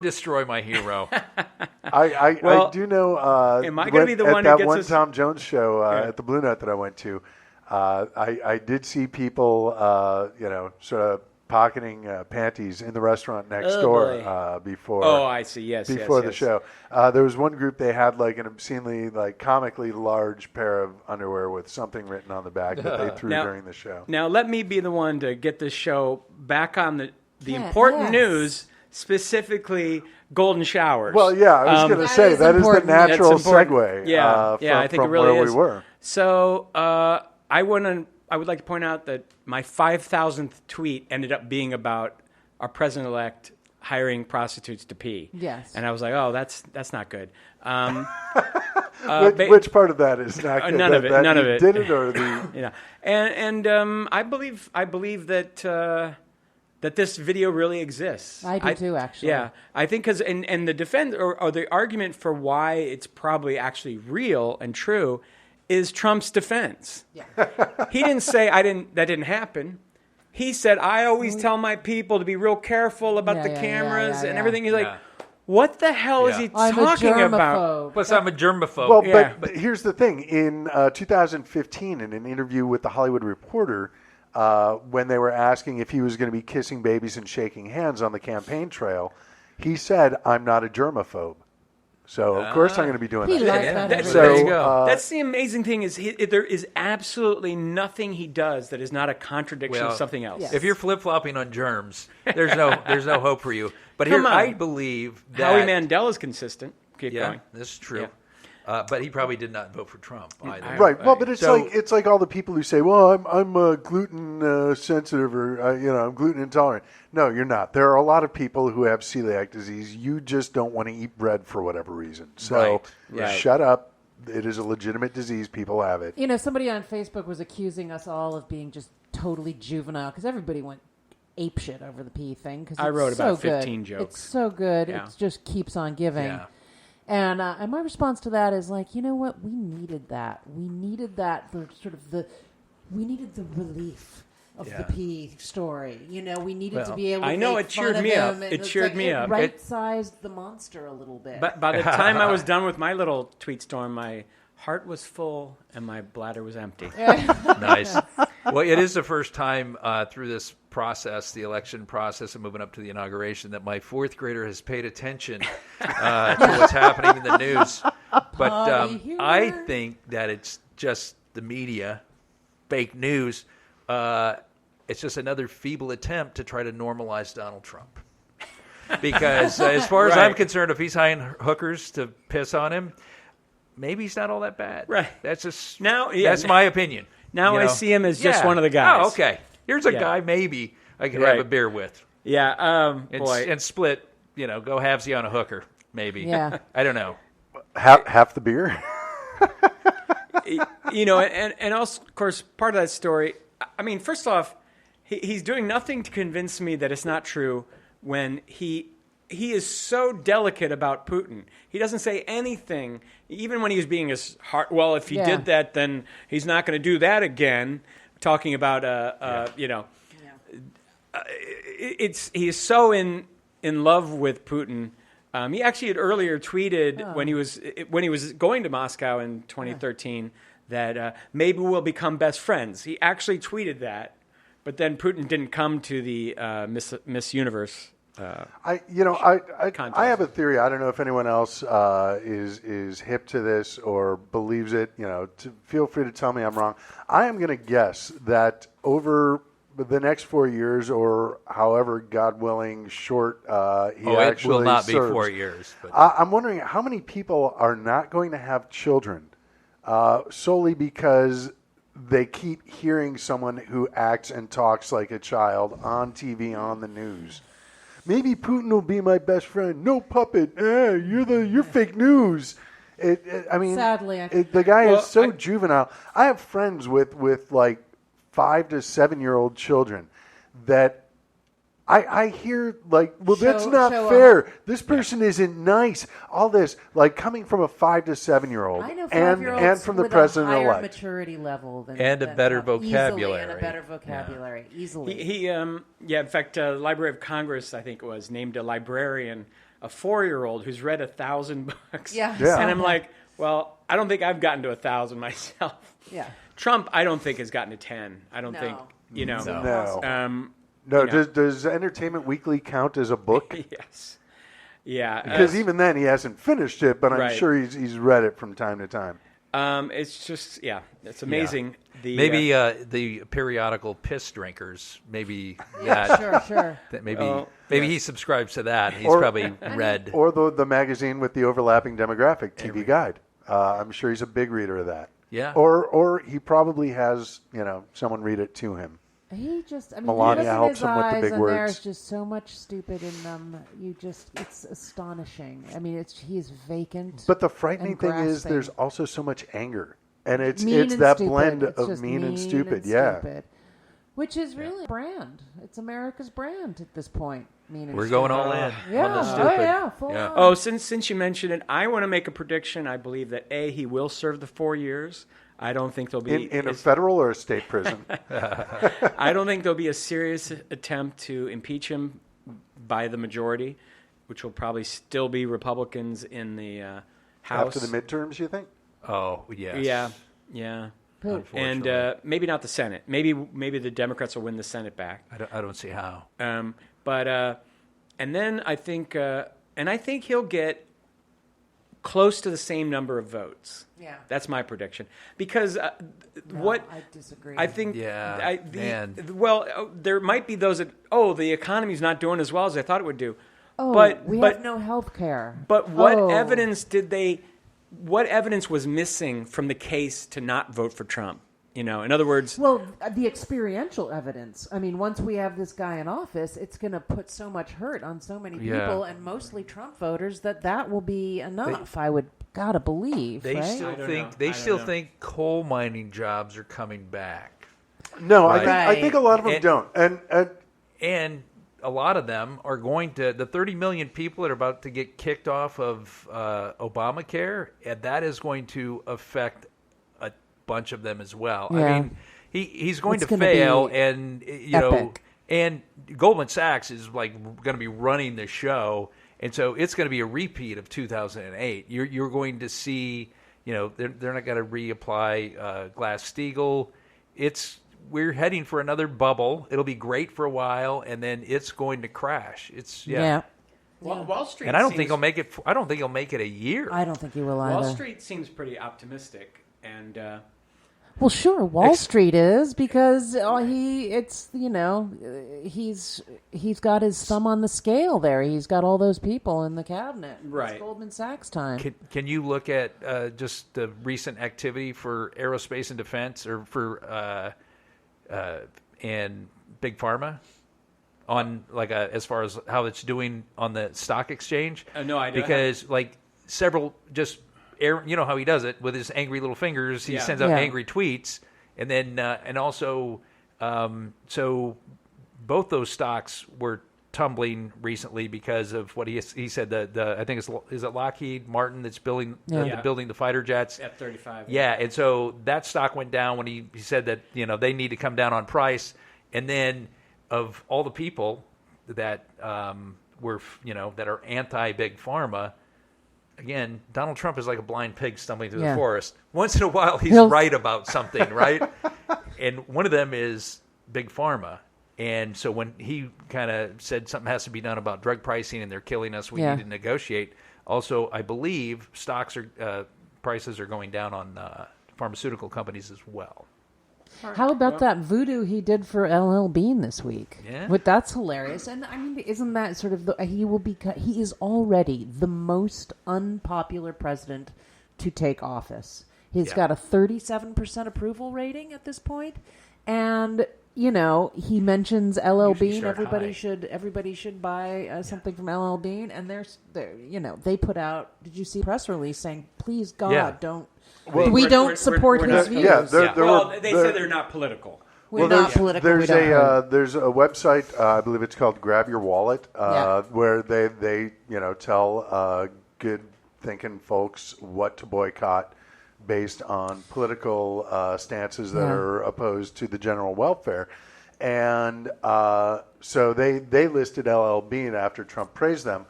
destroy my hero. I do know. Am I going to be the one at who that gets one us? Tom Jones show at the Blue Note that I went to? I did see people, sort of pocketing panties in the restaurant next door before. Oh, I see. Yes, before the show. There was one group, they had like an obscenely, comically large pair of underwear with something written on the back that they threw during the show. Now, let me be the one to get this show back on the important news, specifically golden showers. Well, yeah, I was going to say, that is the natural segue I think it from really where is. we were. So I would like to point out that my 5,000th tweet ended up being about our president-elect hiring prostitutes to pee. Yes. And I was like, oh, that's not good. Which part of that is not good? None of it. None of it. Did it or the? And I believe that this video really exists. I do too, actually. Yeah, I think because and the defense or the argument for why it's probably actually real and true is Trump's defense. Yeah. He didn't say that didn't happen. He said, I always tell my people to be real careful about the cameras and everything. He's like, what the hell is he talking about? Plus, I'm a germaphobe. Well, but here's the thing. In 2015, in an interview with The Hollywood Reporter, when they were asking if he was going to be kissing babies and shaking hands on the campaign trail, he said, I'm not a germaphobe. So, of course, I'm going to be doing that. There you go. That's the amazing thing is there is absolutely nothing he does that is not a contradiction of something else. Yes. If you're flip-flopping on germs, there's no hope for you. But here, I believe that Howie Mandel's consistent. Keep going. This is true. Yeah. But he probably did not vote for Trump either. Right. Well, but it's like all the people who say, "Well, I'm gluten sensitive or I'm gluten intolerant." No, you're not. There are a lot of people who have celiac disease. You just don't want to eat bread for whatever reason. So shut up. It is a legitimate disease. People have it. Somebody on Facebook was accusing us all of being just totally juvenile because everybody went apeshit over the pee thing. Because I wrote about 15 good. jokes. It's so good. Yeah. It just keeps on giving. Yeah. And my response to that is like, you know what? We needed that. We needed that for we needed the relief of the pee story. We needed to be able to make it cheered fun me of up. him. It cheered me up. Right-sized the monster a little bit. But by the time I was done with my little tweet storm, my heart was full and my bladder was empty. Nice. Well, it is the first time through this process, the election process and moving up to the inauguration, that my fourth grader has paid attention to what's happening in the news. But I think that it's just the media, fake news. It's just another feeble attempt to try to normalize Donald Trump. Because as far as I'm concerned, if he's hiring hookers to piss on him, maybe he's not all that bad. Right. That's just that's my opinion. Now I see him as just one of the guys. Oh, okay. Here's a guy maybe I could have a beer with. Yeah. And split, go halvesy on a hooker, maybe. Yeah. I don't know. Half the beer? And also, of course, part of that story, I mean, first off, he's doing nothing to convince me that it's not true when he is so delicate about Putin. He doesn't say anything, even when he was being as hard. Well, if he did that, then he's not going to do that again. Talking about, he is so in love with Putin. He actually had earlier tweeted when he was going to Moscow in 2013 that maybe we'll become best friends. He actually tweeted that, but then Putin didn't come to the Miss Universe. I have a theory. I don't know if anyone else is hip to this or believes it. Feel free to tell me I'm wrong. I am going to guess that over the next 4 years, or however, God willing, short he actually it will not serves, be 4 years. But I'm wondering how many people are not going to have children solely because they keep hearing someone who acts and talks like a child on TV, on the news. Maybe Putin will be my best friend. No, puppet. You're fake news. Sadly, the guy is so juvenile. I have friends with like 5 to 7 year old children that I hear like, well, that's not fair. This person isn't nice. All this like coming from a 5 to 7 year old, I know and from the president elect, elect, maturity level and a better vocabulary, and a better vocabulary, easily. In fact, Library of Congress, I think it was, named a librarian a 4-year-old who's read 1,000 books. Yeah. And I'm like, well, I don't think I've gotten to 1,000 myself. Yeah. Trump, I don't think has gotten to 10. I don't think, you know. No. Does Entertainment Weekly count as a book? Yes. Yeah. Because even then, he hasn't finished it, but I'm Right. sure he's read it from time to time. It's just, it's amazing. Yeah. Maybe the periodical piss drinkers, maybe that. Sure. That maybe he subscribes to that. He's probably read. Or the magazine with the overlapping demographic, TV Guide. I'm sure he's a big reader of that. Yeah. Or he probably has, someone read it to him. He just, Melania you look helps in his him with the eyes big and words. There's just so much stupid in them. It's astonishing. He is vacant. But the frightening and thing is grasping. there's also so much anger. And it's Mean and that stupid. blend It's of just mean and stupid. stupid. Which is really a brand. It's America's brand at this point. Mean and We're stupid. going all in Yeah. on the stupid. Full on. Oh, since you mentioned it, I want to make a prediction. I believe that he will serve the 4 years. I don't think there'll be in a federal or a state prison. I don't think there'll be a serious attempt to impeach him by the majority, which will probably still be Republicans in the House. After the midterms, you think? Oh, yes. Yeah. Unfortunately. And maybe not the Senate. Maybe the Democrats will win the Senate back. I don't see how. And then I think he'll get close to the same number of votes. Yeah. That's my prediction. Because I disagree. I think man. there might be those that the economy's not doing as well as I thought it would do. Oh, but we have no health care. But what evidence what evidence was missing from the case to not vote for Trump? In other words... Well, the experiential evidence. Once we have this guy in office, it's going to put so much hurt on so many people, and mostly Trump voters, that will be enough, I would gotta believe. They right? still think coal mining jobs are coming back. No, Right. I think a lot of them don't. And a lot of them are going to, the 30 million people that are about to get kicked off of Obamacare, and that is going to affect a bunch of them as well. Yeah. He's going It's to gonna fail, be and epic. and Goldman Sachs is going to be running the show, and so it's going to be a repeat of 2008. You're going to see, they're not going to reapply Glass-Steagall. We're heading for another bubble. It'll be great for a while, and then it's going to crash. Wall Street, and I don't think he'll make it. I don't think he'll make it a year. I don't think he will either. Wall Street seems pretty optimistic, and well, sure, Wall Street is because he's got his thumb on the scale there. He's got all those people in the cabinet. Right. It's Goldman Sachs time. Can you look at just the recent activity for aerospace and defense, or for and Big Pharma, on as far as how it's doing on the stock exchange? No idea. Because several just. You know how he does it with his angry little fingers. He sends out angry tweets, and then and also, so both those stocks were tumbling recently because of what he said. I think is it Lockheed Martin that's building building the fighter jets F-35. Yeah, and so that stock went down when he said that they need to come down on price, and then of all the people that were that are anti Big Pharma. Again, Donald Trump is like a blind pig stumbling through the forest. Once in a while, he's right about something, right? And one of them is Big Pharma. And so when he kind of said something has to be done about drug pricing and they're killing us, we need to negotiate. Also, I believe prices are going down on pharmaceutical companies as well. How about that voodoo he did for LL Bean this week? Yeah. That's hilarious. And isn't that sort of he is already the most unpopular president to take office. He's got a 37% approval rating at this point. And, he mentions LL Bean. Everybody should buy something from LL Bean. And they put out, did you see a press release saying, please God, don't. Well, we don't support his views. They said they're not political. We're not political. There's a website, I believe it's called Grab Your Wallet, where they tell good thinking folks what to boycott based on political stances that are opposed to the general welfare. And so they listed LL Bean after Trump praised them.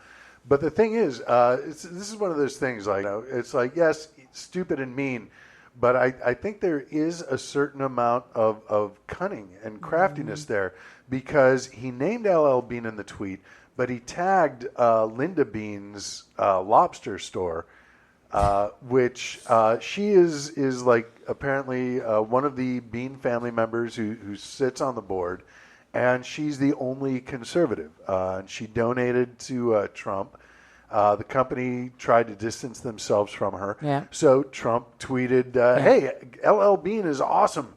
But the thing is, this is one of those things. Like, it's like, yes, stupid and mean, but I think there is a certain amount of cunning and craftiness there, because he named LL Bean in the tweet, but he tagged Linda Bean's lobster store, which she is like apparently one of the Bean family members who sits on the board, and she's the only conservative. And she donated to Trump. The company tried to distance themselves from her. Yeah. So Trump tweeted, "Hey, LL Bean is awesome,"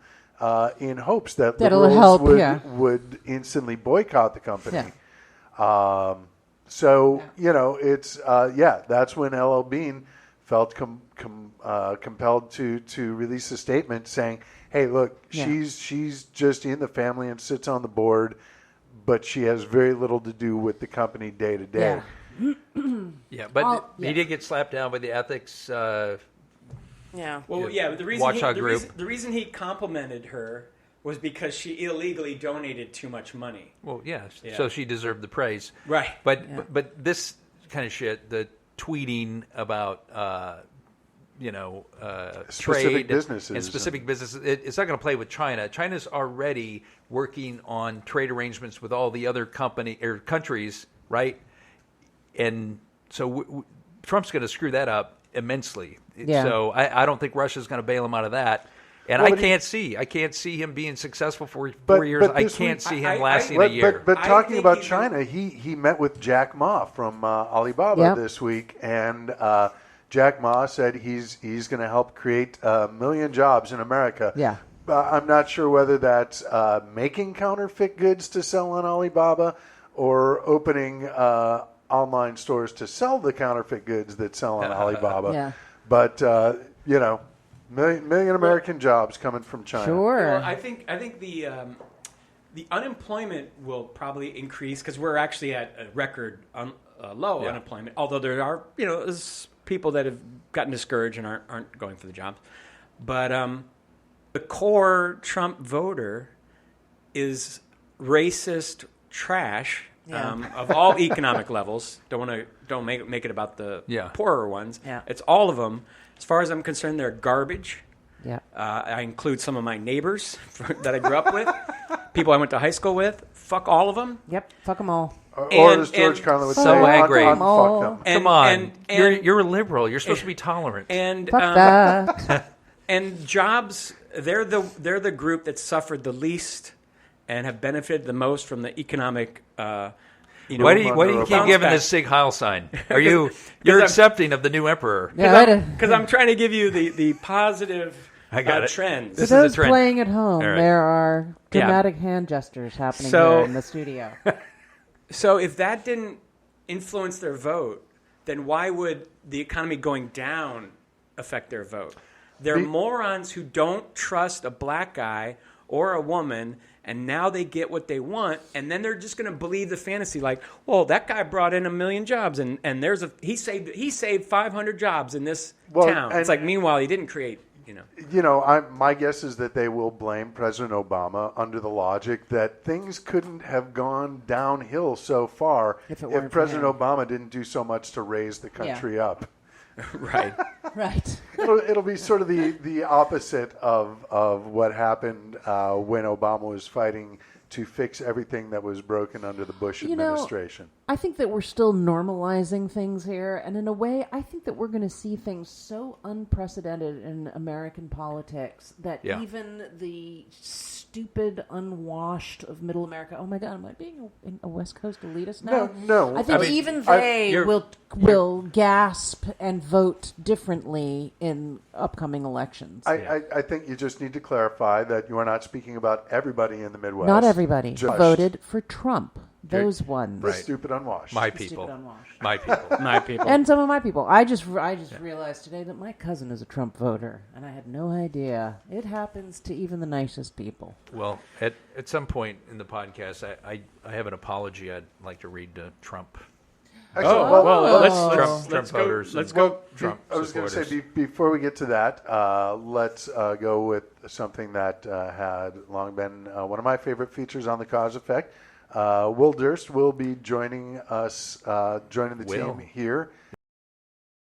in hopes that liberals help, would instantly boycott the company. Yeah. It's that's when LL Bean felt compelled to release a statement saying, "Hey, look, she's just in the family and sits on the board, but she has very little to do with the company day to day." Yeah, but he did get slapped down by the ethics. Well, but the reason he complimented her was because she illegally donated too much money. Well, so she deserved the praise, right? But this kind of shit, the tweeting about specific trade businesses and specific businesses, it's not going to play with China. China's already working on trade arrangements with all the other countries, right? And so Trump's going to screw that up immensely. Yeah. So I don't think Russia's going to bail him out of that. And I can't see him being successful for 4 years. I can't see him lasting a year. But talking about China, he met with Jack Ma from Alibaba this week, and Jack Ma said he's going to help create 1 million jobs in America. Yeah. I'm not sure whether that's making counterfeit goods to sell on Alibaba or opening online stores to sell the counterfeit goods that sell on Alibaba. Yeah. But million American jobs coming from China. Sure. Well, I think the unemployment will probably increase because we're actually at a record low unemployment. Although there are there's people that have gotten discouraged and aren't going for the jobs, but the core Trump voter is racist trash. Of all economic levels, don't make it about the poorer ones. Yeah. It's all of them. As far as I'm concerned, they're garbage. Yeah. I include some of my neighbors that I grew up with, people I went to high school with. Fuck all of them. Yep. Fuck them all. Or as George Carlin would say, so angry. fuck them. Come on, you're a liberal. You're supposed to be tolerant. And Fuck that. and jobs, they're the group that suffered the least and have benefited the most from the economic. Why do you keep giving this Sig Heil sign? You're accepting of the new emperor? Because I'm trying to give you the positive trends. For those playing at home, there are dramatic hand gestures happening here in the studio. So if that didn't influence their vote, then why would the economy going down affect their vote? They're morons who don't trust a black guy or a woman, and now they get what they want, and then they're just going to believe the fantasy, like, well, that guy brought in 1 million jobs, and he saved 500 jobs in this town. It's like, meanwhile, he didn't create. My guess is that they will blame President Obama under the logic that things couldn't have gone downhill so far if President Obama didn't do so much to raise the country up. Right. Right. It'll be sort of the opposite of what happened when Obama was fighting to fix everything that was broken under the Bush administration. I think that we're still normalizing things here, and in a way, I think that we're going to see things so unprecedented in American politics that even the stupid, unwashed of Middle America. Oh my God, am I being a West Coast elitist now? No. I think even they will gasp and vote differently in upcoming elections. I think you just need to clarify that you are not speaking about everybody in the Midwest. Not everybody voted for Trump. Those ones. The stupid unwashed. My people. My people. And some of my people. I just realized today that my cousin is a Trump voter, and I had no idea. It happens to even the nicest people. Well, at some point in the podcast, I have an apology I'd like to read to Trump. Let's voters. Let's go. Trump I was going to supporters. say, before we get to that, let's go with something that had long been one of my favorite features on The Cause Effect. Will Durst will be joining us, joining the team here.